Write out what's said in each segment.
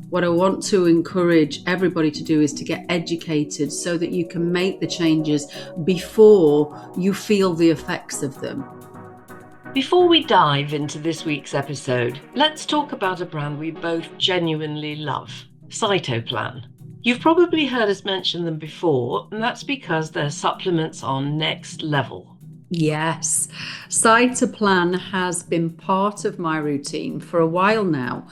What I want to encourage everybody to do is to get educated so that you can make the changes before you feel the effects of them. Before we dive into this week's episode, let's talk about a brand we both genuinely love, Cytoplan. You've probably heard us mention them before, and that's because their supplements are next level. Yes, Cytoplan has been part of my routine for a while now.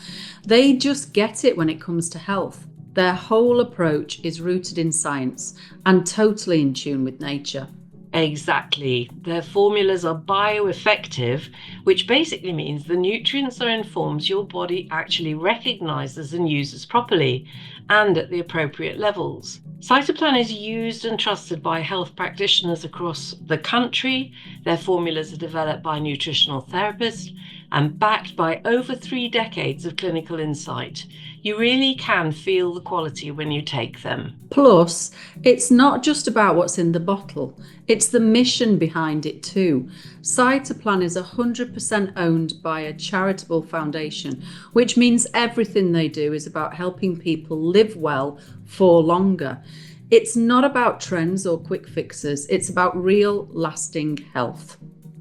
They just get it when it comes to health. Their whole approach is rooted in science and totally in tune with nature. Exactly. Their formulas are bioeffective, which basically means the nutrients are in forms your body actually recognizes and uses properly and at the appropriate levels. Cytoplan is used and trusted by health practitioners across the country. Their formulas are developed by nutritional therapists and backed by over 3 decades of clinical insight. You really can feel the quality when you take them. Plus, it's not just about what's in the bottle, it's the mission behind it too. Cytoplan is 100% owned by a charitable foundation, which means everything they do is about helping people live well for longer. It's not about trends or quick fixes, it's about real, lasting health.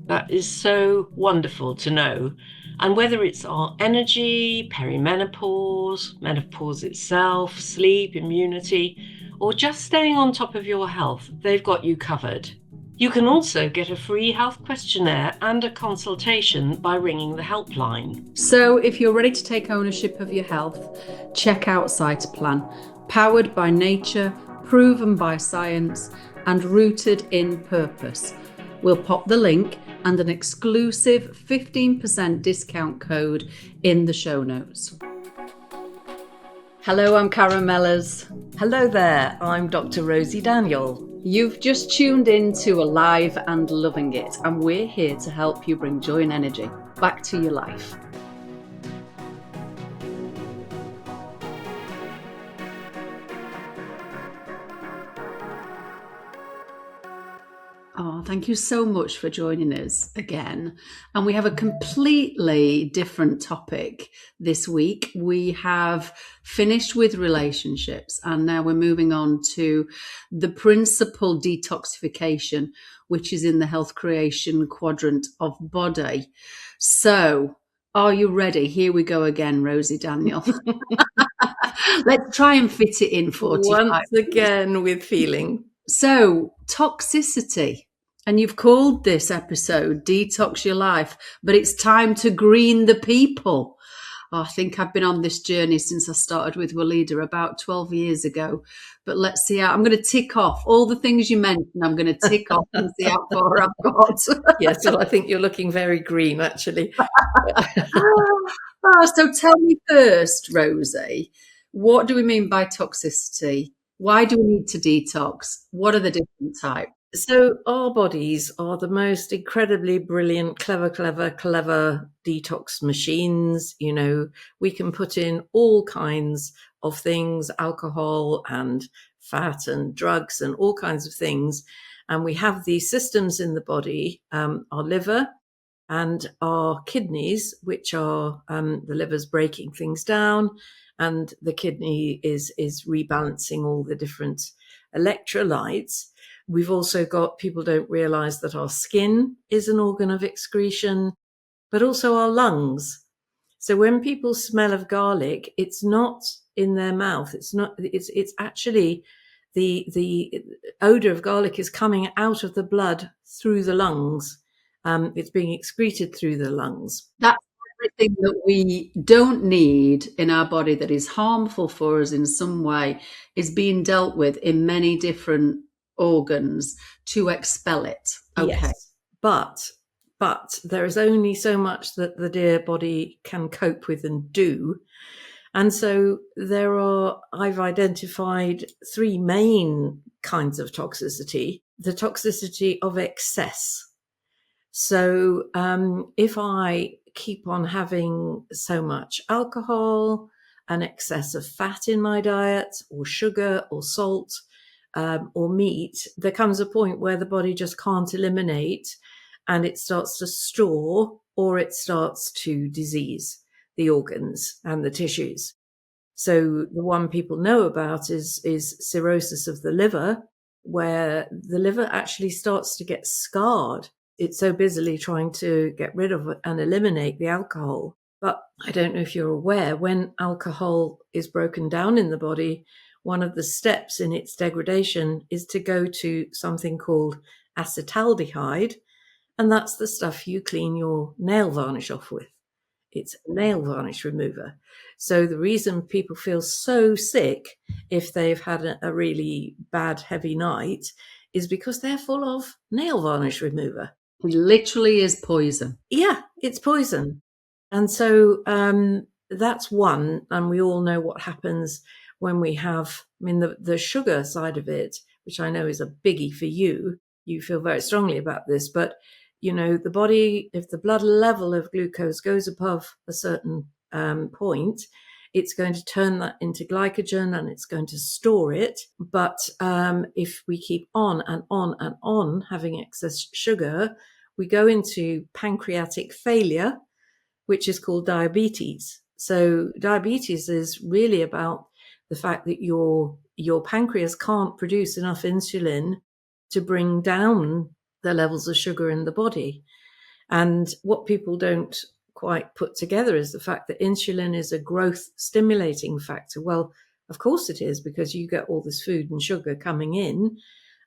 That is so wonderful to know. And whether it's our energy, perimenopause, menopause itself, sleep, immunity, or just staying on top of your health, they've got you covered. You can also get a free health questionnaire and a consultation by ringing the helpline. So if you're ready to take ownership of your health, check out Cytoplan, powered by nature, proven by science, and rooted in purpose. We'll pop the link and an exclusive 15% discount code in the show notes. Hello, I'm Karen Mellers. Hello there, I'm Dr. Rosy Daniel. You've just tuned in to Alive and Loving It, and we're here to help you bring joy and energy back to your life. Oh, thank you so much for joining us again. And we have a completely different topic this week. We have finished with relationships and now we're moving on to the principal detoxification, which is in the health creation quadrant of body. So, are you ready? Here we go again, Rosy Daniel. Let's try and fit it in 45. Once again with feeling. So, toxicity. And you've called this episode Detox Your Life, but it's time to green the people. Oh, I think I've been on this journey since I started with Walida about 12 years ago. But let's see how I'm going to tick off all the things you mentioned. I'm going to tick off and see how far I've got. Yes, well, I think you're looking very green, actually. So tell me first, Rosie, what do we mean by toxicity? Why do we need to detox? What are the different types? So our bodies are the most incredibly brilliant, clever detox machines. You know, we can put in all kinds of things, alcohol and fat and drugs and all kinds of things. And we have these systems in the body, our liver and our kidneys, which are the liver's breaking things down and the kidney is rebalancing all the different electrolytes. We've also got, people don't realize that our skin is an organ of excretion, but also our lungs. So when people smell of garlic, it's not in their mouth. It's actually the odor of garlic is coming out of the blood through the lungs. It's being excreted through the lungs. That's everything that we don't need in our body that is harmful for us in some way is being dealt with in many different organs to expel it. Okay. Yes, but there is only so much that the dear body can cope with and do. And so I've identified 3 main kinds of toxicity. The toxicity of excess. So if I keep on having so much alcohol, an excess of fat in my diet, or sugar or salt, or meat, there comes a point where the body just can't eliminate and it starts to store or it starts to disease the organs and the tissues. So the one people know about is cirrhosis of the liver, where the liver actually starts to get scarred. It's so busily trying to get rid of and eliminate the alcohol. But I don't know if you're aware, when alcohol is broken down in the body, one of the steps in its degradation is to go to something called acetaldehyde, and that's the stuff you clean your nail varnish off with. It's a nail varnish remover. So the reason people feel so sick if they've had a really bad, heavy night is because they're full of nail varnish remover. It literally is poison. Yeah, it's poison. And so that's one. And we all know what happens when we have, I mean, the sugar side of it, which I know is a biggie for you. You feel very strongly about this, but you know, the body, if the blood level of glucose goes above a certain point, it's going to turn that into glycogen and it's going to store it. But if we keep on and on and on having excess sugar, we go into pancreatic failure, which is called diabetes. So diabetes is really about the fact that your pancreas can't produce enough insulin to bring down the levels of sugar in the body. And what people don't quite put together is the fact that insulin is a growth stimulating factor. Well, of course it is, because you get all this food and sugar coming in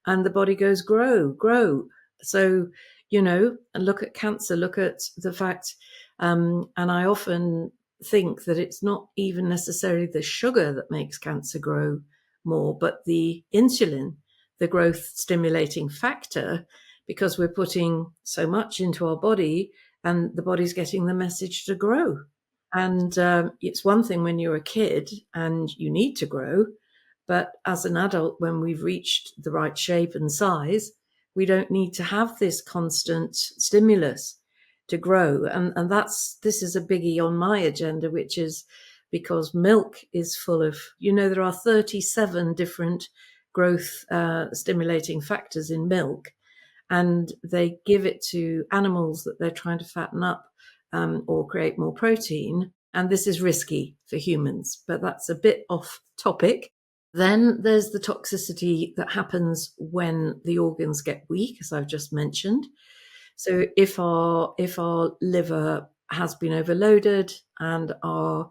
and the body goes, grow, grow. So, you know, and look at cancer, look at the fact, and I often think that it's not even necessarily the sugar that makes cancer grow more, but the insulin, the growth stimulating factor, because we're putting so much into our body and the body's getting the message to grow. And it's one thing when you're a kid and you need to grow, but as an adult, when we've reached the right shape and size, we don't need to have this constant stimulus to grow. And this is a biggie on my agenda, which is because milk is full of, you know, there are 37 different growth stimulating factors in milk. And they give it to animals that they're trying to fatten up or create more protein. And this is risky for humans, but that's a bit off topic. Then there's the toxicity that happens when the organs get weak, as I've just mentioned. So if our liver has been overloaded and our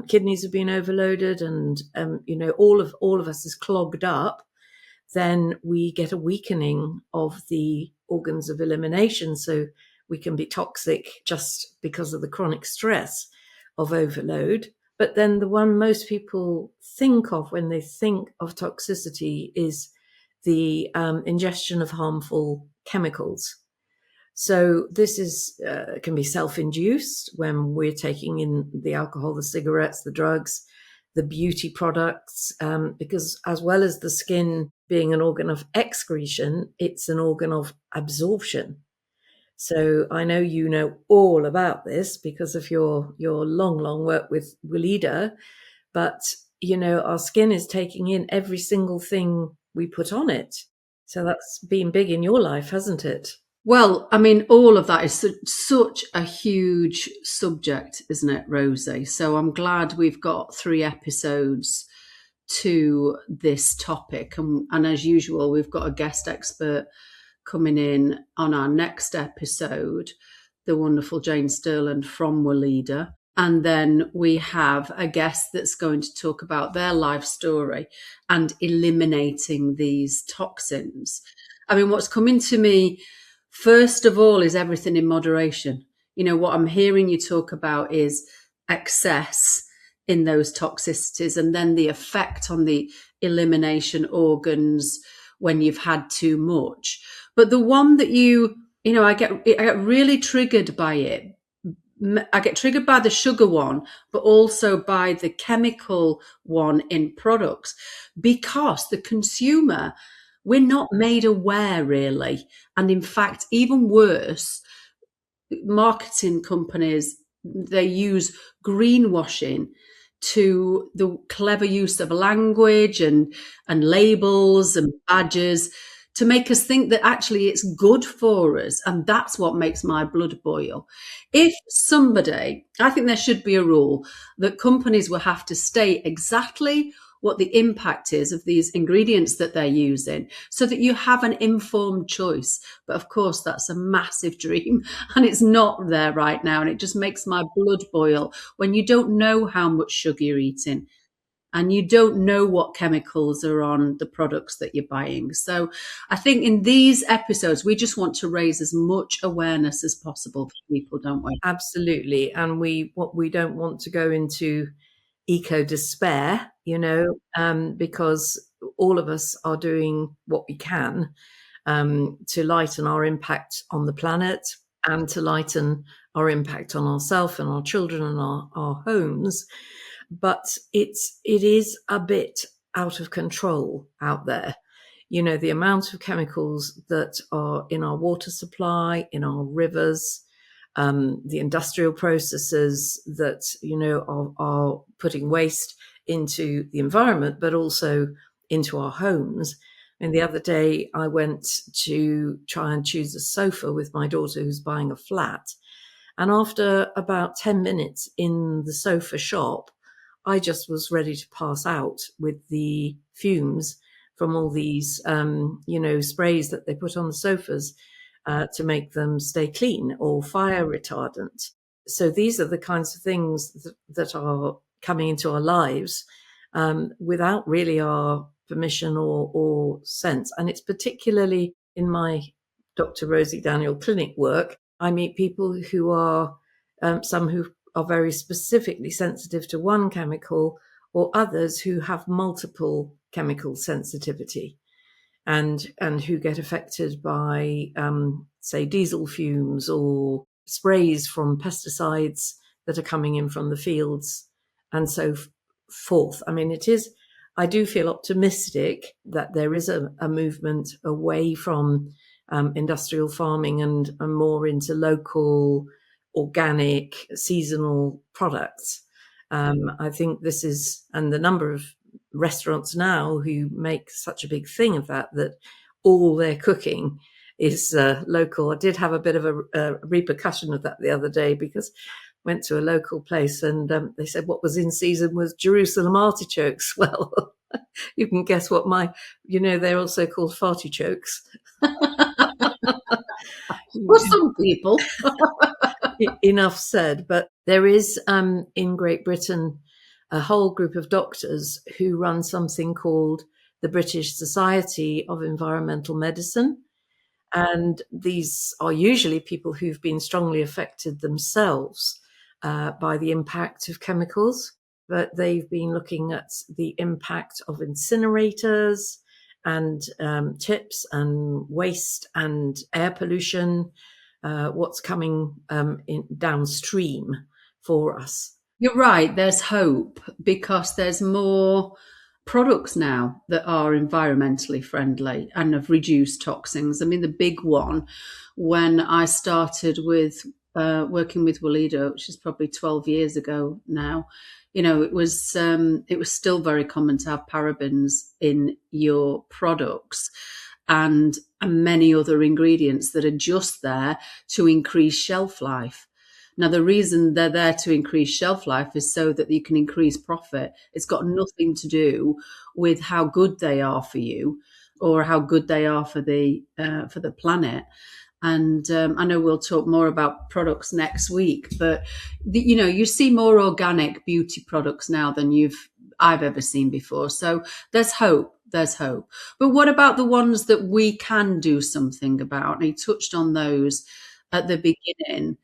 kidneys have been overloaded, and you know, all of us is clogged up, then we get a weakening of the organs of elimination. So we can be toxic just because of the chronic stress of overload. But then the one most people think of when they think of toxicity is the ingestion of harmful chemicals. So this is can be self-induced when we're taking in the alcohol, the cigarettes, the drugs, the beauty products, because as well as the skin being an organ of excretion, it's an organ of absorption. So I know you know all about this because of your long work with Willida, but you know, our skin is taking in every single thing we put on it. So that's been big in your life, hasn't it? Well, I mean, all of that is such a huge subject, isn't it, Rosie? So I'm glad we've got 3 episodes to this topic. And as usual, we've got a guest expert coming in on our next episode, the wonderful Jane Sterland from Willida. And then we have a guest that's going to talk about their life story and eliminating these toxins. I mean, what's coming to me, first of all, is everything in moderation. You know, what I'm hearing you talk about is excess in those toxicities and then the effect on the elimination organs when you've had too much. But the one that you know, I get really triggered by it. I get triggered by the sugar one, but also by the chemical one in products, because the consumer, we're not made aware really. And in fact, even worse, marketing companies, they use greenwashing to the clever use of language and labels and badges to make us think that actually it's good for us. And that's what makes my blood boil. If somebody, I think there should be a rule that companies will have to state exactly what the impact is of these ingredients that they're using so that you have an informed choice. But of course, that's a massive dream and it's not there right now. And it just makes my blood boil when you don't know how much sugar you're eating and you don't know what chemicals are on the products that you're buying. So I think in these episodes, we just want to raise as much awareness as possible for people, don't we? Absolutely. And we don't want to go into eco despair, because all of us are doing what we can to lighten our impact on the planet and to lighten our impact on ourselves and our children and our homes. But it is a bit out of control out there. The amount of chemicals that are in our water supply, in our rivers, the industrial processes that, are putting waste into the environment, but also into our homes. And the other day I went to try and choose a sofa with my daughter who's buying a flat. And after about 10 minutes in the sofa shop, I just was ready to pass out with the fumes from all these, sprays that they put on the sofas to make them stay clean, or fire retardant. So these are the kinds of things that are coming into our lives without really our permission or sense. And it's particularly in my Dr. Rosy Daniel clinic work, I meet people who are, some who are very specifically sensitive to one chemical, or others who have multiple chemical sensitivity and who get affected by, say, diesel fumes or sprays from pesticides that are coming in from the fields and so forth. I mean, I do feel optimistic that there is a movement away from industrial farming and more into local, organic, seasonal products. I think this is, and the number of restaurants now who make such a big thing of that all their cooking is local. I did have a bit of a repercussion of that the other day, because I went to a local place and they said what was in season was Jerusalem artichokes. Well, you can guess what they're also called fartichokes. For some people. Enough said. But there is in Great Britain a whole group of doctors who run something called the British Society of Environmental Medicine. And these are usually people who've been strongly affected themselves by the impact of chemicals. But they've been looking at the impact of incinerators and tips and waste and air pollution, what's coming in downstream for us. You're right, there's hope because there's more products now that are environmentally friendly and have reduced toxins. I mean, the big one, when I started with working with Walido, which is probably 12 years ago now, it was still very common to have parabens in your products and many other ingredients that are just there to increase shelf life. Now, the reason they're there to increase shelf life is so that you can increase profit. It's got nothing to do with how good they are for you or how good they are for the planet. And I know we'll talk more about products next week, but you see more organic beauty products now than I've ever seen before. So there's hope. There's hope. But what about the ones that we can do something about? And he touched on those at the beginning.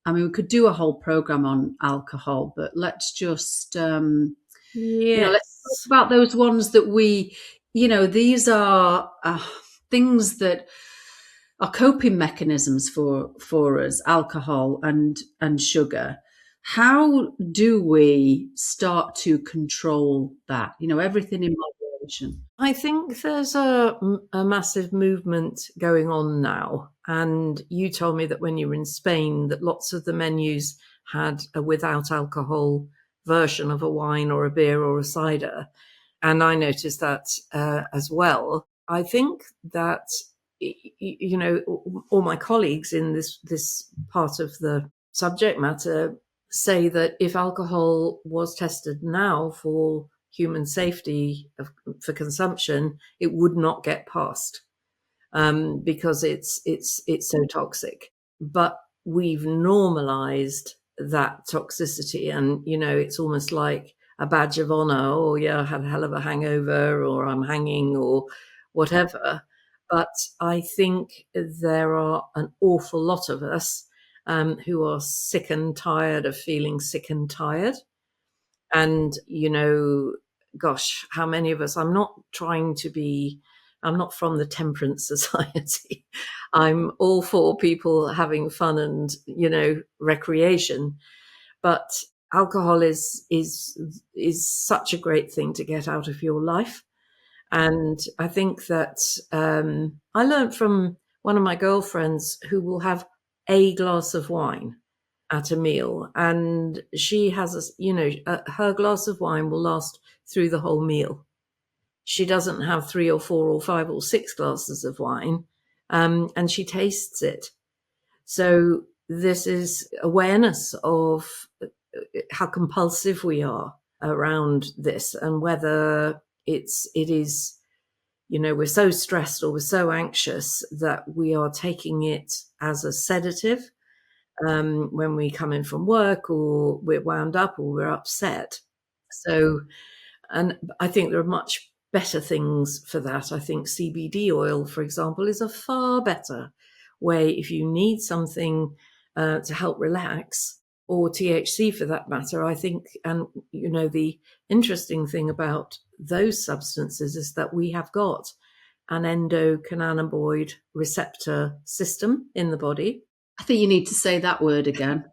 I mean, we could do a whole program on alcohol, but let's just, let's talk about those ones that these are things that are coping mechanisms for us, alcohol and sugar. How do we start to control that? Everything in moderation. I think there's a massive movement going on now. And you told me that when you were in Spain, that lots of the menus had a without alcohol version of a wine or a beer or a cider. And I noticed that as well. I think that, you know, all my colleagues in this part of the subject matter say that if alcohol was tested now for human safety for consumption, it would not get passed, because it's so toxic. But we've normalized that toxicity, and you know, it's almost like a badge of honor. Oh yeah, I had a hell of a hangover, or I'm hanging, or whatever. But I think there are an awful lot of us who are sick and tired of feeling sick and tired. And, you know, gosh, how many of us? I'm not from the temperance society. I'm all for people having fun and, you know, recreation. But alcohol is such a great thing to get out of your life. And I think that I learned from one of my girlfriends who will have a glass of wine at a meal, and she has her glass of wine will last through the whole meal. She doesn't have 3 or 4 or 5 or 6 glasses of wine, and she tastes it. So this is awareness of how compulsive we are around this, and whether it is, you know, we're so stressed or we're so anxious that we are taking it as a sedative when we come in from work, or we're wound up, or we're upset. So, and I think there are much better things for that. I think CBD oil, for example, is a far better way if you need something to help relax, or THC for that matter. I think, and you know, the interesting thing about those substances is that we have got an endocannabinoid receptor system in the body. I think you need to say that word again.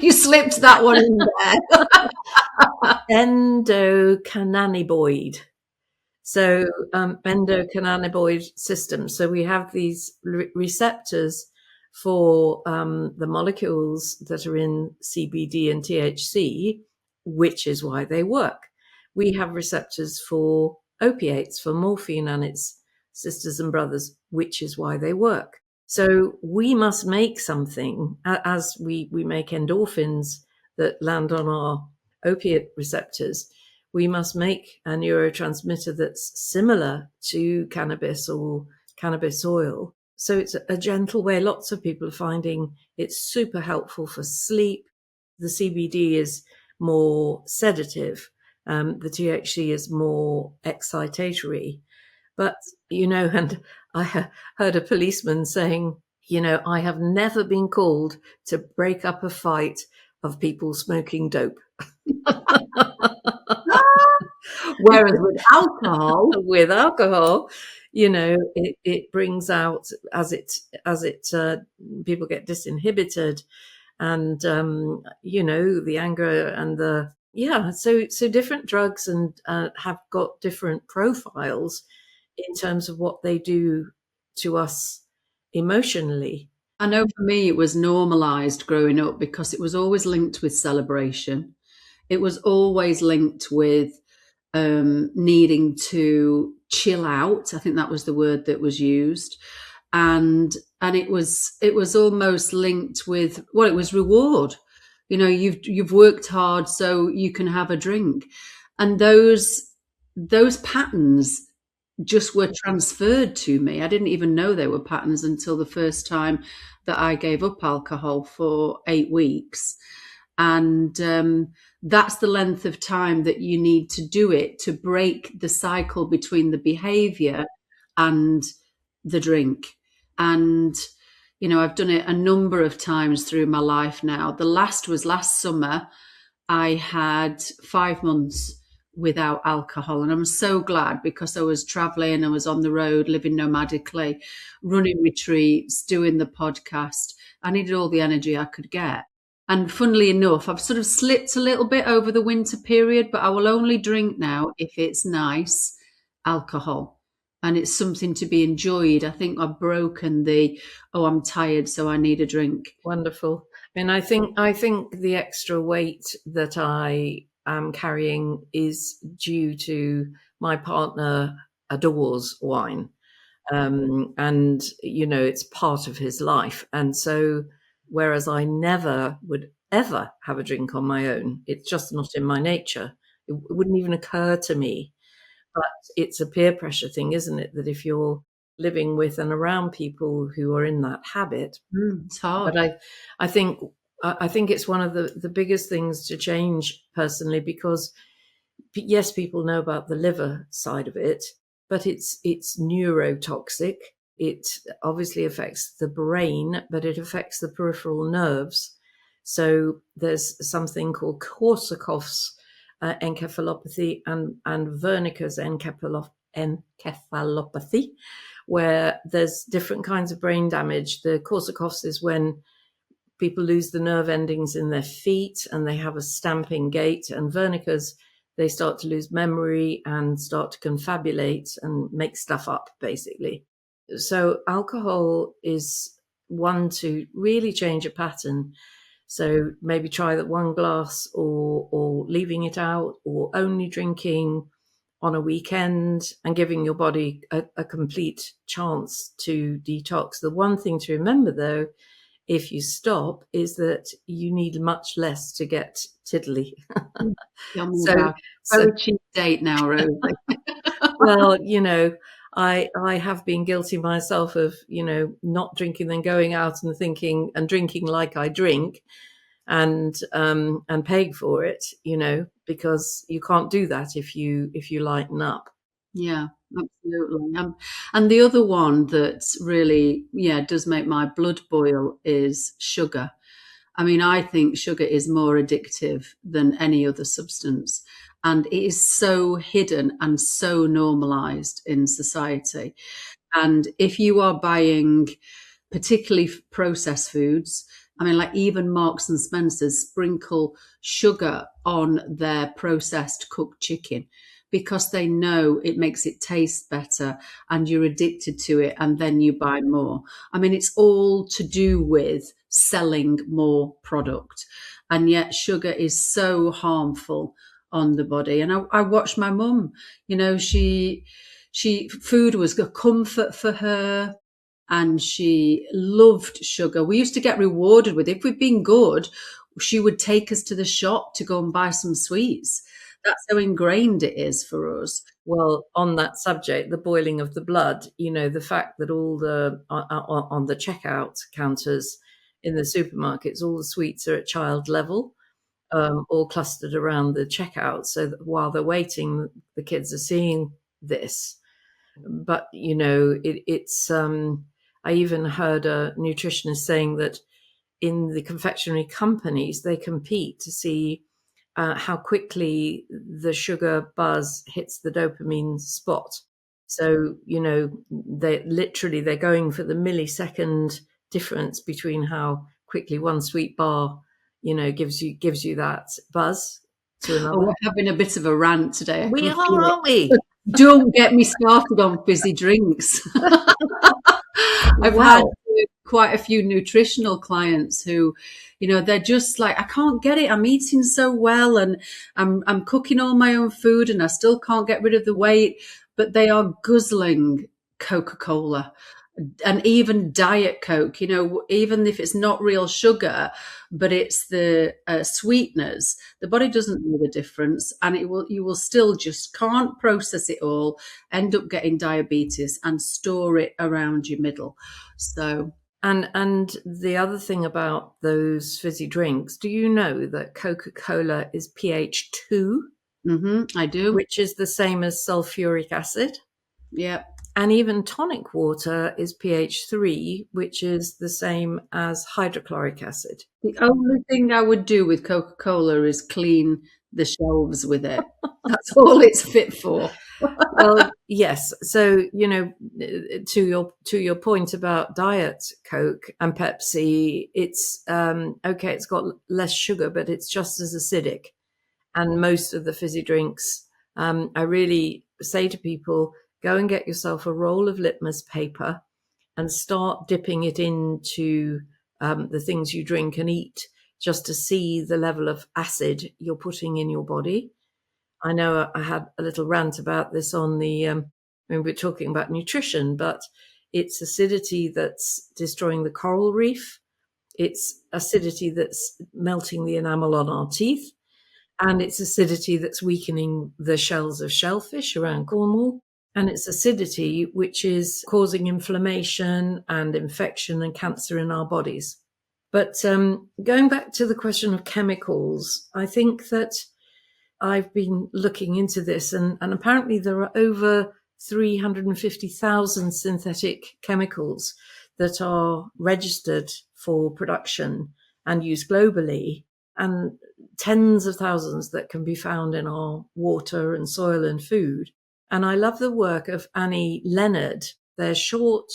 You slipped that one in there. Endocannabinoid. So endocannabinoid system. So we have these receptors for the molecules that are in CBD and THC, which is why they work. We have receptors for opiates, for morphine and its sisters and brothers, which is why they work. So we must make something, as we make endorphins that land on our opiate receptors. We must make a neurotransmitter that's similar to cannabis or cannabis oil. So it's a gentle way. Lots of people are finding it's super helpful for sleep. The CBD is more sedative. The THC is more excitatory. But, you know, and I heard a policeman saying, you know, I have never been called to break up a fight of people smoking dope. Whereas with alcohol, you know, it brings out, as it people get disinhibited, and you know, the anger and so different drugs and have got different profiles in terms of what they do to us emotionally. I know for me it was normalized growing up because it was always linked with celebration. It was always linked with needing to chill out. I think that was the word that was used. And it was almost linked with, well, it was reward. You know, you've worked hard, so you can have a drink. And those patterns just were transferred to me. I didn't even know they were patterns until the first time that I gave up alcohol for 8 weeks. And that's the length of time that you need to do it to break the cycle between the behavior and the drink. And, you know, I've done it a number of times through my life now. The last was last summer. I had 5 months without alcohol, and I'm so glad, because I was traveling, I was on the road, living nomadically, running retreats, doing the podcast. I needed all the energy I could get. And funnily enough, I've sort of slipped a little bit over the winter period, but I will only drink now if it's nice alcohol and it's something to be enjoyed. I think I've broken I'm tired, so I need a drink. Wonderful. I mean, I think the extra weight that I am carrying is due to my partner adores wine. And, it's part of his life. And so, whereas I never would ever have a drink on my own, it's just not in my nature. It wouldn't even occur to me. But it's a peer pressure thing, isn't it? That if you're living with and around people who are in that habit, It's hard. but I think I think it's one of the biggest things to change personally, because yes, people know about the liver side of it, but it's neurotoxic. It obviously affects the brain, but it affects the peripheral nerves. So there's something called Korsakoff's encephalopathy and Wernicke's encephalopathy, where there's different kinds of brain damage. The Korsakoff's is when people lose the nerve endings in their feet and they have a stamping gait, and Wernicke's, they start to lose memory and start to confabulate and make stuff up, basically. So alcohol is one to really change a pattern. So maybe try that one glass, or leaving it out, or only drinking on a weekend, and giving your body a complete chance to detox. The one thing to remember, though, if you stop, is that you need much less to get tiddly. So Very cheap date now, Rosie. well, I have been guilty myself of, not drinking, then going out and thinking and drinking like I drink, and paying for it, because you can't do that if you lighten up. Yeah, absolutely. And the other one that really, does make my blood boil is sugar. I mean, I think sugar is more addictive than any other substance, and it is so hidden and so normalized in society. And if you are buying particularly processed foods, I mean, like even Marks and Spencer's sprinkle sugar on their processed cooked chicken because they know it makes it taste better and you're addicted to it and then you buy more. I mean, it's all to do with selling more product. And yet sugar is so harmful on the body. And I watched my mum, food was a comfort for her and she loved sugar. We used to get rewarded with it. If we'd been good, she would take us to the shop to go and buy some sweets. That's how ingrained it is for us. Well, on that subject, the boiling of the blood, the fact that all the on the checkout counters in the supermarkets, all the sweets are at child level, all clustered around the checkout, so that while they're waiting, the kids are seeing this. But it's I even heard a nutritionist saying that in the confectionery companies, they compete to see how quickly the sugar buzz hits the dopamine spot. So, they're going for the millisecond difference between how quickly one sweet bar, gives you that buzz to another. Oh, we're having a bit of a rant today. We are, aren't we? Don't get me started on fizzy drinks. I've had quite a few nutritional clients who, they're just like, I can't get it. I'm eating so well and I'm cooking all my own food and I still can't get rid of the weight, but they are guzzling Coca-Cola and even Diet Coke, even if it's not real sugar, but it's the sweeteners. The body doesn't know the difference, and you will still just can't process it all, end up getting diabetes and store it around your middle. So, and the other thing about those fizzy drinks, do you know that Coca-Cola is pH 2? I do. Which is the same as sulfuric acid. Yeah. And even tonic water is pH 3, which is the same as hydrochloric acid. The only thing I would do with Coca-Cola is clean the shelves with it. That's all it's fit for. Well, yes. So, to your point about Diet Coke and Pepsi, it's okay, it's got less sugar, but it's just as acidic. And most of the fizzy drinks, I really say to people, go and get yourself a roll of litmus paper and start dipping it into the things you drink and eat, just to see the level of acid you're putting in your body. I know I had a little rant about this on the I mean, we're talking about nutrition, but it's acidity that's destroying the coral reef. It's acidity that's melting the enamel on our teeth. And it's acidity that's weakening the shells of shellfish around Cornwall. And it's acidity which is causing inflammation and infection and cancer in our bodies. But going back to the question of chemicals, I think that I've been looking into this, and apparently there are over 350,000 synthetic chemicals that are registered for production and used globally, and tens of thousands that can be found in our water and soil and food. And I love the work of Annie Leonard. They're short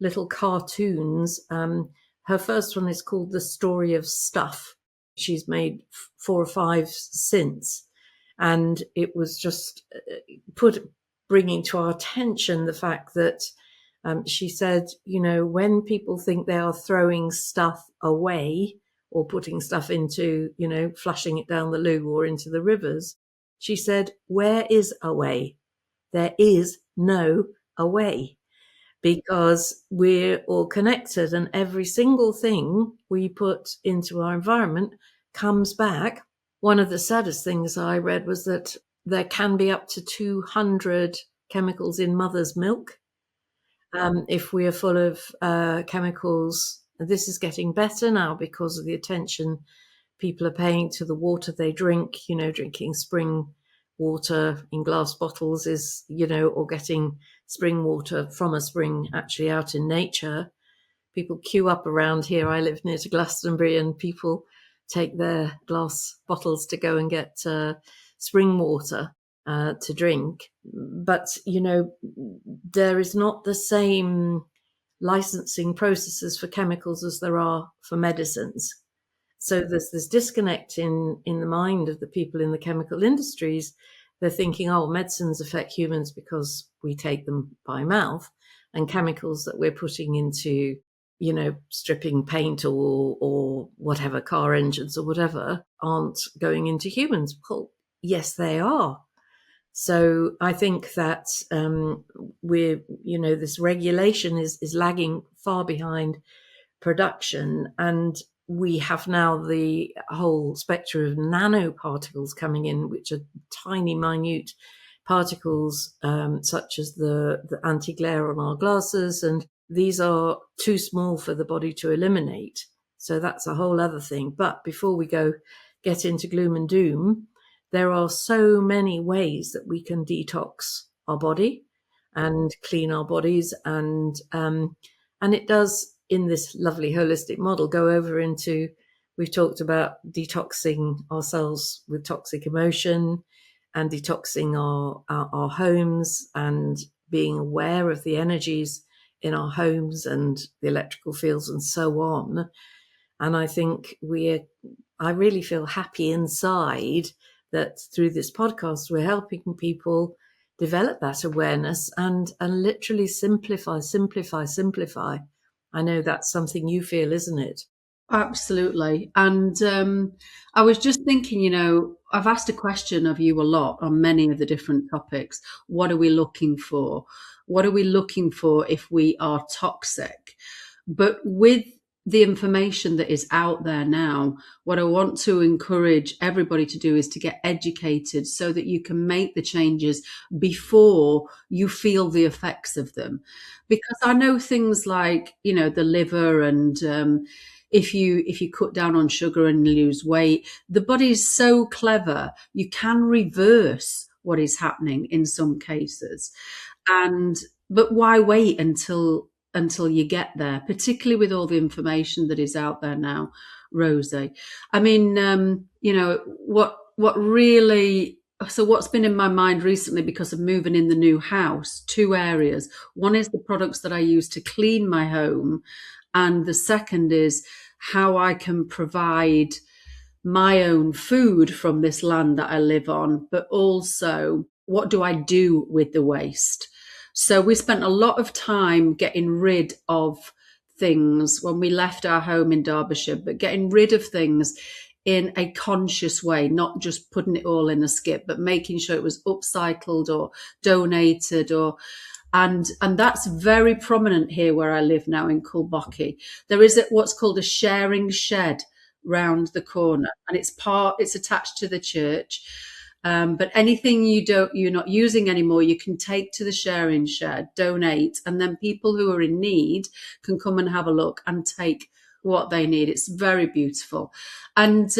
little cartoons. Her first one is called The Story of Stuff. She's made 4 or 5 since. And it was just bringing to our attention the fact that she said, when people think they are throwing stuff away or putting stuff into, flushing it down the loo or into the rivers, she said, where is away? There is no away, because we're all connected, and every single thing we put into our environment comes back. One of the saddest things I read was that there can be up to 200 chemicals in mother's milk. If we are full of chemicals, this is getting better now because of the attention people are paying to the water they drink. Drinking spring water in glass bottles is, or getting spring water from a spring actually out in nature. People queue up around here. I live near to Glastonbury, and people take their glass bottles to go and get spring water to drink. But, there is not the same licensing processes for chemicals as there are for medicines. So there's this disconnect in the mind of the people in the chemical industries. They're thinking, medicines affect humans because we take them by mouth, and chemicals that we're putting into, stripping paint or whatever, car engines or whatever, aren't going into humans. Well, yes, they are. So I think that this regulation is lagging far behind production, and we have now the whole spectrum of nanoparticles coming in, which are tiny, minute particles, such as the anti-glare on our glasses, and these are too small for the body to eliminate. So that's a whole other thing. But before we get into gloom and doom, there are so many ways that we can detox our body and clean our bodies, and it does, in this lovely holistic model, go over into, we've talked about detoxing ourselves with toxic emotion and detoxing our homes and being aware of the energies in our homes and the electrical fields and so on. And I think I really feel happy inside that through this podcast, we're helping people develop that awareness and literally simplify. I know that's something you feel, isn't it? Absolutely. And I was just thinking, I've asked a question of you a lot on many of the different topics. What are we looking for? What are we looking for if we are toxic? But with the information that is out there now, what I want to encourage everybody to do is to get educated so that you can make the changes before you feel the effects of them. Because I know things like, the liver, and if you cut down on sugar and lose weight, the body is so clever. You can reverse what is happening in some cases. But why wait until you get there, particularly with all the information that is out there now, Rosie? I mean, what's been in my mind recently, because of moving in the new house, 2 areas. One is the products that I use to clean my home, and the second is how I can provide my own food from this land that I live on, but also what do I do with the waste? So we spent a lot of time getting rid of things when we left our home in Derbyshire, but getting rid of things in a conscious way, not just putting it all in a skip, but making sure it was upcycled or donated and that's very prominent here where I live now in Kulbaki. There is what's called a sharing shed round the corner, and it's attached to the church. But anything you're not using anymore, you can take to the sharing shed, donate, and then people who are in need can come and have a look and take what they need. It's very beautiful. And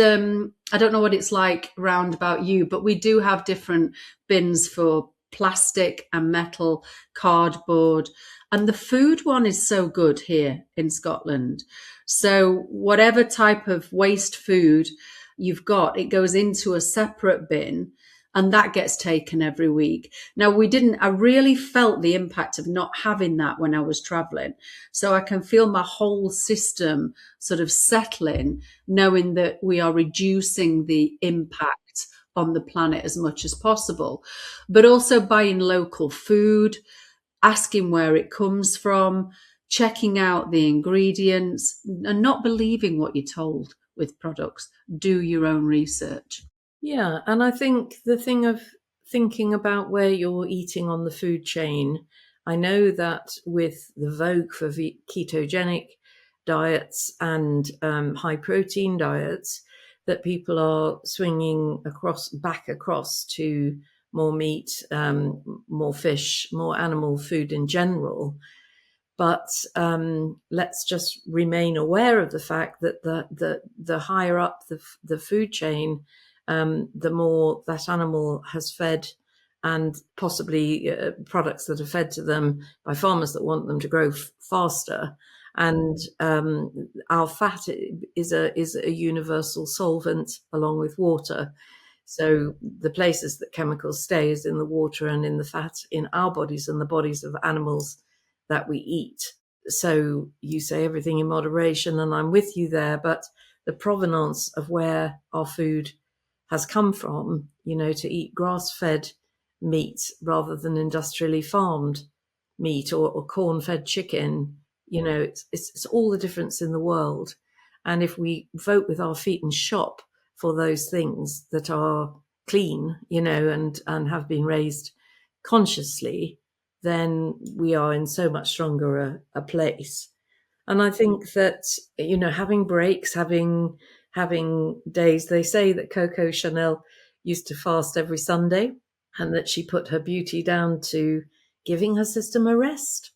I don't know what it's like round about you, but we do have different bins for plastic and metal, cardboard. And the food one is so good here in Scotland. So whatever type of waste food you've got, it goes into a separate bin and that gets taken every week. Now, I really felt the impact of not having that when I was traveling. So I can feel my whole system sort of settling, knowing that we are reducing the impact on the planet as much as possible, but also buying local food, asking where it comes from, checking out the ingredients, and not believing what you're told with products. Do your own research. Yeah, and I think the thing of thinking about where you're eating on the food chain, I know that with the vogue for ketogenic diets and high protein diets, that people are swinging back across to more meat, more fish, more animal food in general. But let's just remain aware of the fact that the higher up the food chain, the more that animal has fed, and possibly products that are fed to them by farmers that want them to grow faster. And our fat is a universal solvent along with water. So the places that chemicals stay is in the water and in the fat in our bodies and the bodies of animals that we eat. So you say everything in moderation, and I'm with you there, but the provenance of where our food has come from, to eat grass-fed meat rather than industrially farmed meat or corn-fed chicken, it's all the difference in the world. And if we vote with our feet and shop for those things that are clean, and have been raised consciously, then we are in so much stronger a place. And I think that, having breaks, having days, they say that Coco Chanel used to fast every Sunday and that she put her beauty down to giving her system a rest.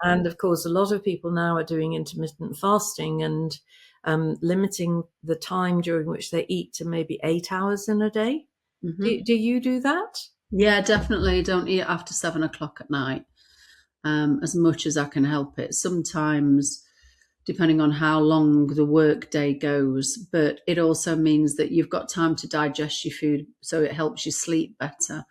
And of course, a lot of people now are doing intermittent fasting and limiting the time during which they eat to maybe 8 hours in a day. Mm-hmm. Do you do that? Yeah, definitely. Don't eat after 7:00 at night, as much as I can help it. Sometimes, depending on how long the work day goes, but it also means that you've got time to digest your food, so it helps you sleep better.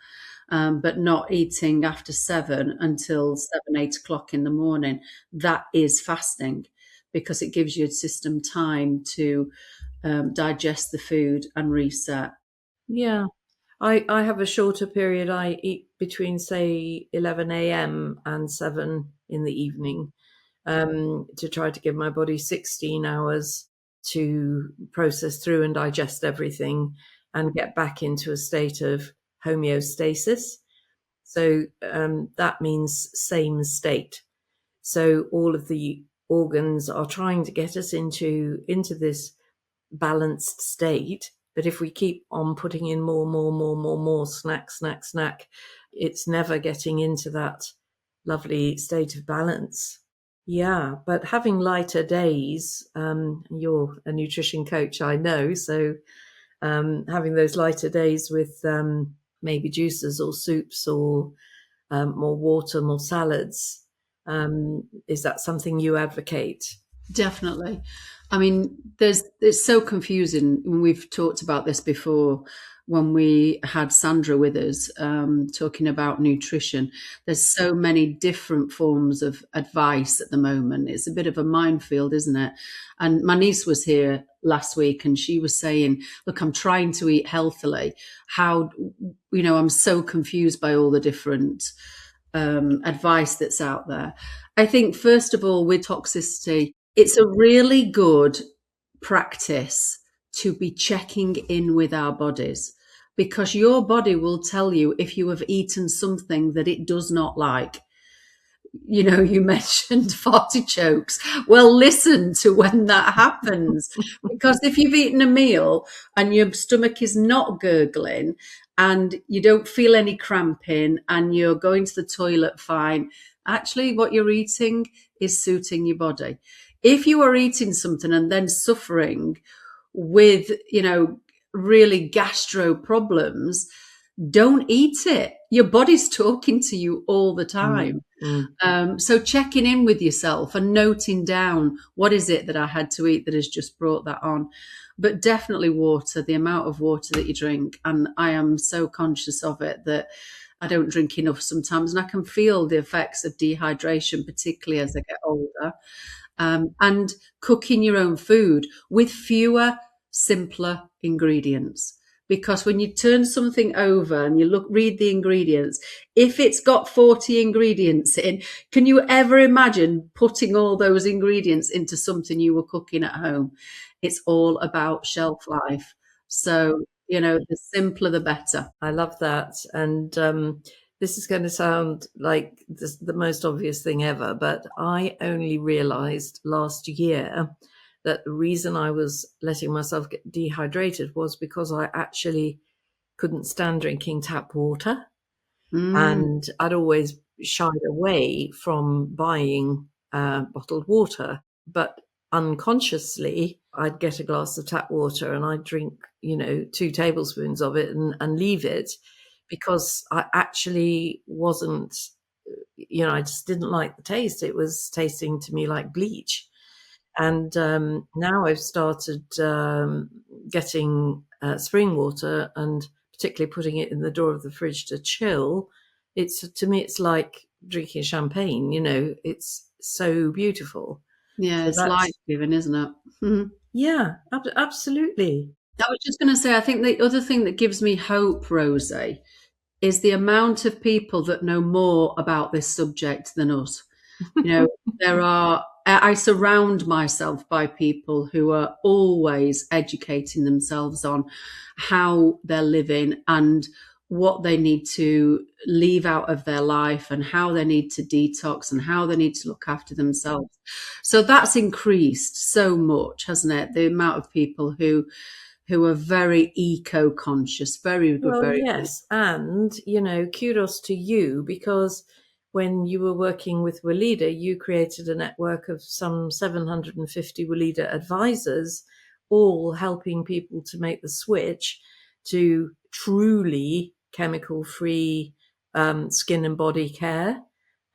But not eating after 7 until 7-8 o'clock in the morning, that is fasting, because it gives your system time to digest the food and reset. Yeah. I have a shorter period. I eat between, say, 11 a.m. and 7 in the evening, to try to give my body 16 hours to process through and digest everything and get back into a state of homeostasis. So that means same state. So all of the organs are trying to get us into this balanced state. But if we keep on putting in more, snack, it's never getting into that lovely state of balance. Yeah, but having lighter days, you're a nutrition coach, I know, so having those lighter days with maybe juices or soups or more water, more salads, is that something you advocate? Definitely. I mean, it's so confusing. We've talked about this before when we had Sandra with us, talking about nutrition. There's so many different forms of advice at the moment. It's a bit of a minefield, isn't it? And my niece was here last week and she was saying, look, I'm trying to eat healthily. I'm so confused by all the different advice that's out there. I think, first of all, with toxicity, it's a really good practice to be checking in with our bodies, because your body will tell you if you have eaten something that it does not like. You mentioned artichokes. Well, listen to when that happens, because if you've eaten a meal and your stomach is not gurgling and you don't feel any cramping and you're going to the toilet fine, actually what you're eating is suiting your body. If you are eating something and then suffering with, really gastro problems, don't eat it. Your body's talking to you all the time. So checking in with yourself and noting down, what is it that I had to eat that has just brought that on? But definitely water, the amount of water that you drink. And I am so conscious of it that I don't drink enough sometimes. And I can feel the effects of dehydration, particularly as I get older. And cooking your own food with fewer, simpler ingredients. Because when you turn something over and you read the ingredients, if it's got 40 ingredients in, can you ever imagine putting all those ingredients into something you were cooking at home? It's all about shelf life. So, the simpler, the better. I love that. And this is going to sound like the most obvious thing ever, but I only realized last year that the reason I was letting myself get dehydrated was because I actually couldn't stand drinking tap water. And I'd always shied away from buying bottled water. But unconsciously, I'd get a glass of tap water and I'd drink, 2 tablespoons of it and leave it, because I actually wasn't, I just didn't like the taste. It was tasting to me like bleach. And now I've started getting spring water and particularly putting it in the door of the fridge to chill. To me, it's like drinking champagne. It's so beautiful. Yeah, So it's life-giving, isn't it? Mm-hmm. Yeah, absolutely. I was just going to say, I think the other thing that gives me hope, Rosie, is the amount of people that know more about this subject than us. I surround myself by people who are always educating themselves on how they're living and what they need to leave out of their life and how they need to detox and how they need to look after themselves. So that's increased so much, hasn't it? The amount of people who are very eco-conscious, very good, Well, very yes. And, kudos to you, because when you were working with Walida, you created a network of some 750 Walida advisors, all helping people to make the switch to truly chemical-free skin and body care.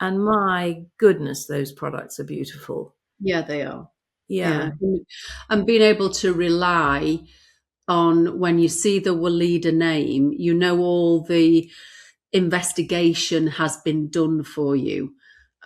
And my goodness, those products are beautiful. Yeah, they are. Yeah. And being able to rely on, when you see the Walida name, all the investigation has been done for you.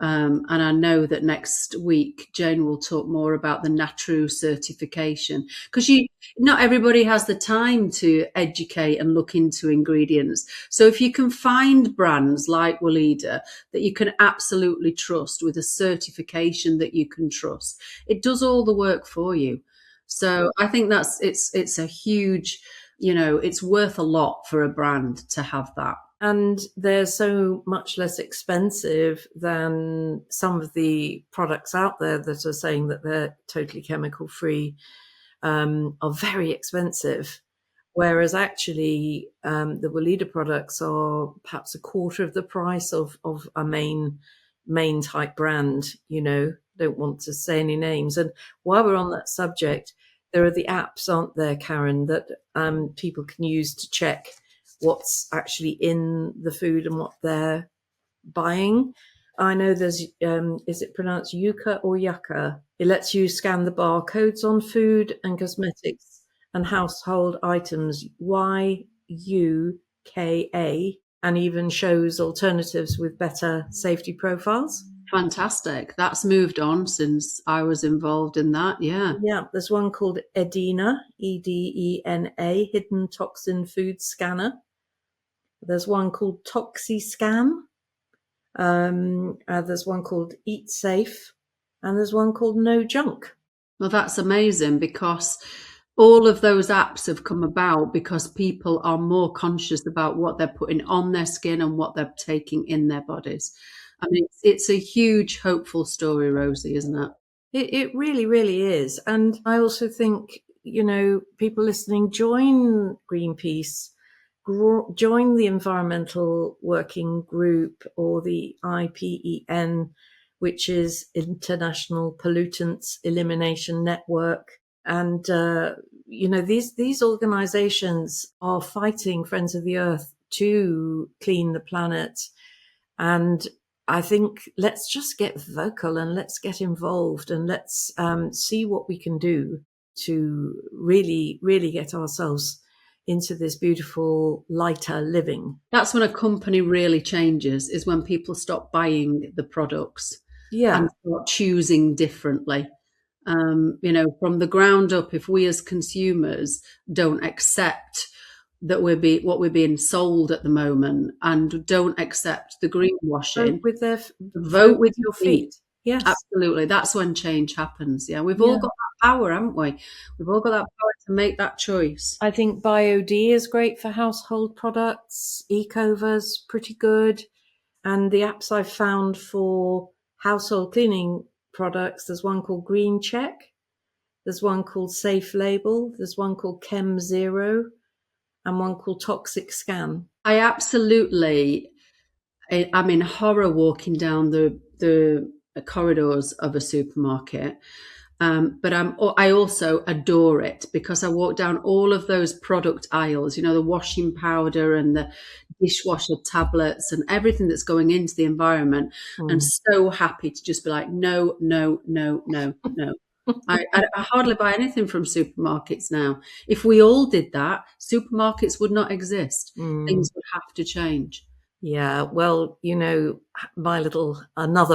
And I know that next week Jane will talk more about the NATRU certification, because not everybody has the time to educate and look into ingredients. So if you can find brands like Walida that you can absolutely trust with a certification that you can trust, it does all the work for you. So I think it's a huge, it's worth a lot for a brand to have that. And they're so much less expensive than some of the products out there that are saying that they're totally chemical free, are very expensive. Whereas actually, the Walida products are perhaps a quarter of the price of a main type brand. Don't want to say any names. And while we're on that subject, there are the apps, aren't there, Karen, that people can use to check what's actually in the food and what they're buying. I know there's, is it pronounced Yuka or Yucca? It lets you scan the barcodes on food and cosmetics and household items, YUKA, and even shows alternatives with better safety profiles. Fantastic. That's moved on since I was involved in that. Yeah. Yeah. There's one called Edena, EDENA, Hidden Toxin Food Scanner. There's one called Toxiscan. There's one called Eat Safe. And there's one called No Junk. Well, that's amazing, because all of those apps have come about because people are more conscious about what they're putting on their skin and what they're taking in their bodies. I mean, it's a huge, hopeful story, Rosie, isn't it? It really, really is. And I also think, people listening, join Greenpeace, join the Environmental Working Group or the IPEN, which is International Pollutants Elimination Network. And, these organizations are fighting Friends of the Earth to clean the planet. And I think let's just get vocal and let's get involved and let's see what we can do to really, really get ourselves into this beautiful, lighter living. That's when a company really changes, is when people stop buying the products and start choosing differently. From the ground up, if we as consumers don't accept that what we're being sold at the moment and don't accept the greenwashing, vote with your feet. Yes, absolutely. That's when change happens. Yeah, we've all got that power, haven't we? We've all got that power to make that choice. I think BioD is great for household products. Ecover's pretty good. And the apps I've found for household cleaning products, there's one called Green Check. There's one called Safe Label. There's one called Chem Zero and one called Toxic Scan. I'm in horror walking down the corridors of a supermarket. But I also adore it because I walk down all of those product aisles, the washing powder and the dishwasher tablets and everything that's going into the environment. And so happy to just be like, no, no, no, no, no. I hardly buy anything from supermarkets now. If we all did that, supermarkets would not exist. Things would have to change. Yeah, well, another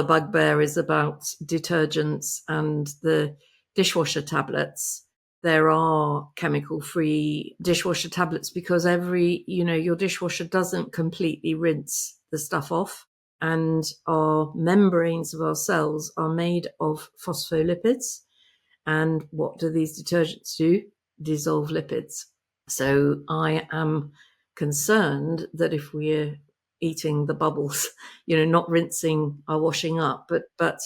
bugbear is about detergents and the dishwasher tablets. There are chemical-free dishwasher tablets because your dishwasher doesn't completely rinse the stuff off. And our membranes of our cells are made of phospholipids. And what do these detergents do? Dissolve lipids. So I am concerned that if we're eating the bubbles, not rinsing our washing up, but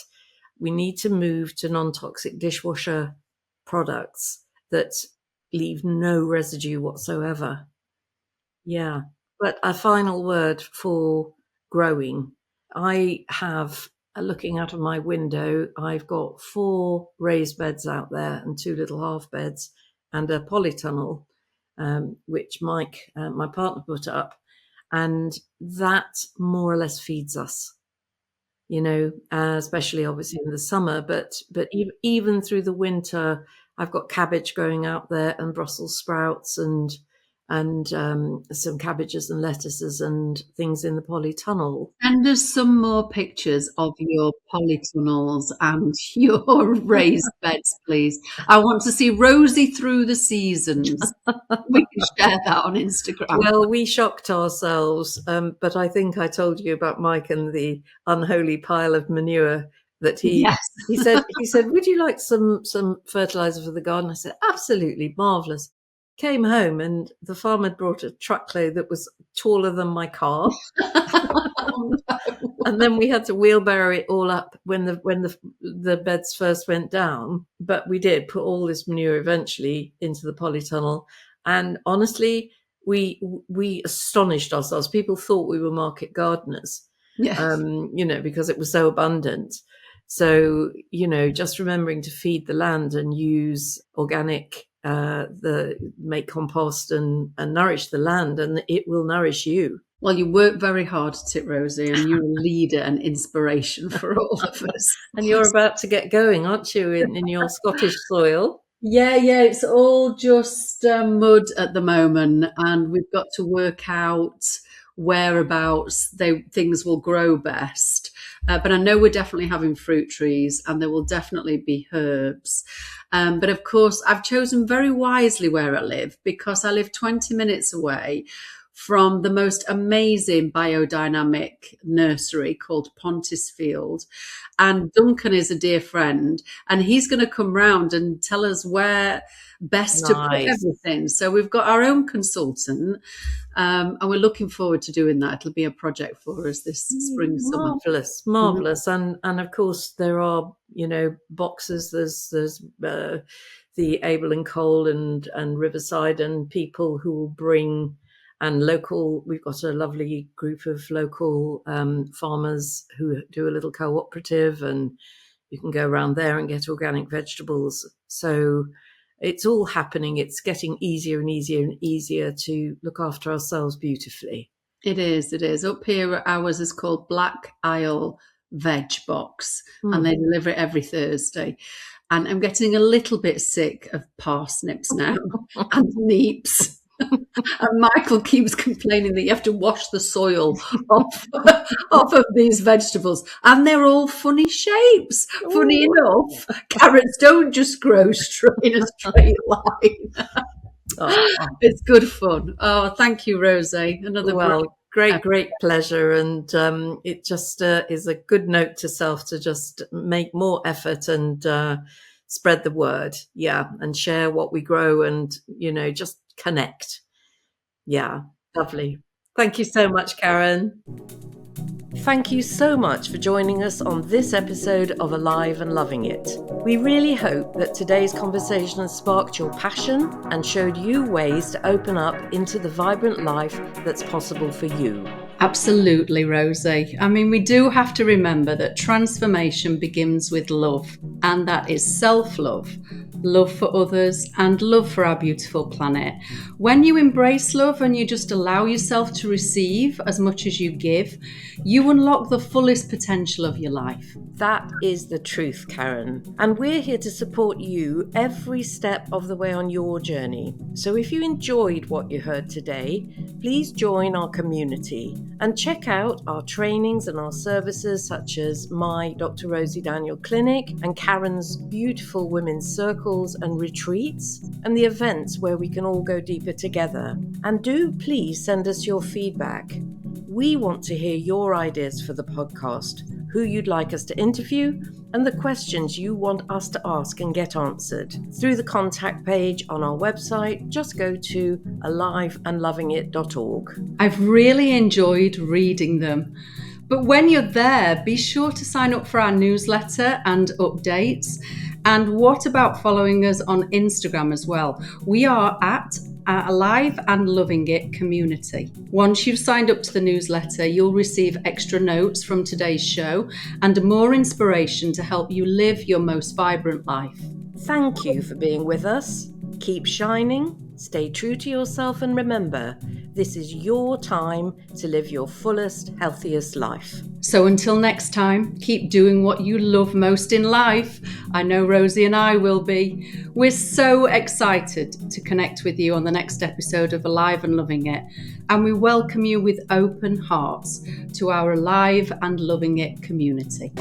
we need to move to non-toxic dishwasher products that leave no residue whatsoever. Yeah. But a final word for growing. I have, looking out of my window, I've got 4 raised beds out there and 2 little half beds and a polytunnel, which Mike, my partner, put up. And that more or less feeds us, especially obviously in the summer, but even through the winter, I've got cabbage growing out there and Brussels sprouts and some cabbages and lettuces and things in the polytunnel. Send us some more pictures of your polytunnels and your raised beds, please. I want to see Rosie through the seasons. We can share that on Instagram. Well, we shocked ourselves, but I think I told you about Mike and the unholy pile of manure that he said, would you like some fertilizer for the garden? I said, absolutely, marvelous. Came home and the farm had brought a truckload that was taller than my car. Oh, no. And then we had to wheelbarrow it all up when the beds first went down. But we did put all this manure eventually into the polytunnel. And honestly, we astonished ourselves. People thought we were market gardeners, because it was so abundant. So, just remembering to feed the land and use organic, make compost and nourish the land, and it will nourish you. Well, you work very hard at it, Rosie, and you're a leader and inspiration for all of us. And you're about to get going, aren't you, in your Scottish soil? Yeah, it's all just mud at the moment, and we've got to work out whereabouts things will grow best. But I know we're definitely having fruit trees, and there will definitely be herbs. But of course, I've chosen very wisely where I live because I live 20 minutes away from the most amazing biodynamic nursery called Pontisfield. And Duncan is a dear friend, and he's going to come round and tell us where best to put Nice. everything. So we've got our own consultant, and we're looking forward to doing that. It'll be a project for us this spring, summer. Marvelous. And of course there are, boxes. There's the Abel and Cole and Riverside, and people who will bring, and local. We've got a lovely group of local farmers who do a little cooperative, and you can go around there and get organic vegetables. So it's all happening. It's getting easier and easier and easier to look after ourselves beautifully. It is. Up here, ours is called Black Isle Veg Box, and they deliver it every Thursday. And I'm getting a little bit sick of parsnips now and neeps. And Michael keeps complaining that you have to wash the soil off of these vegetables, and they're all funny shapes. Funny enough, carrots don't just grow in a straight line. It's good fun. Oh, thank you, Rosie. Great pleasure. And it just is a good note to self to just make more effort and spread the word. Yeah. And share what we grow and, just connect. Yeah. Lovely. Thank you so much, Karen. Thank you so much for joining us on this episode of Alive and Loving It. We really hope that today's conversation has sparked your passion and showed you ways to open up into the vibrant life that's possible for you. Absolutely, Rosie. I mean, we do have to remember that transformation begins with love, and that is self-love, love for others, and love for our beautiful planet. When you embrace love and you just allow yourself to receive as much as you give, you unlock the fullest potential of your life. That is the truth, Karen. And we're here to support you every step of the way on your journey. So if you enjoyed what you heard today, please join our community and check out our trainings and our services, such as my Dr. Rosy Daniel clinic and Karen's beautiful women's circles and retreats, and the events where we can all go deeper together. And do please send us your feedback. We want to hear your ideas for the podcast, who you'd like us to interview, and the questions you want us to ask and get answered. Through the contact page on our website, just go to aliveandlovingit.org. I've really enjoyed reading them. But when you're there, be sure to sign up for our newsletter and updates. And what about following us on Instagram as well? We are at Alive and Loving It Community. Once you've signed up to the newsletter, you'll receive extra notes from today's show and more inspiration to help you live your most vibrant life. Thank you for being with us. Keep shining, stay true to yourself, and remember, this is your time to live your fullest, healthiest life. So until next time, keep doing what you love most in life. I know Rosie and I will be. We're so excited to connect with you on the next episode of Alive and Loving It. And we welcome you with open hearts to our Alive and Loving It community.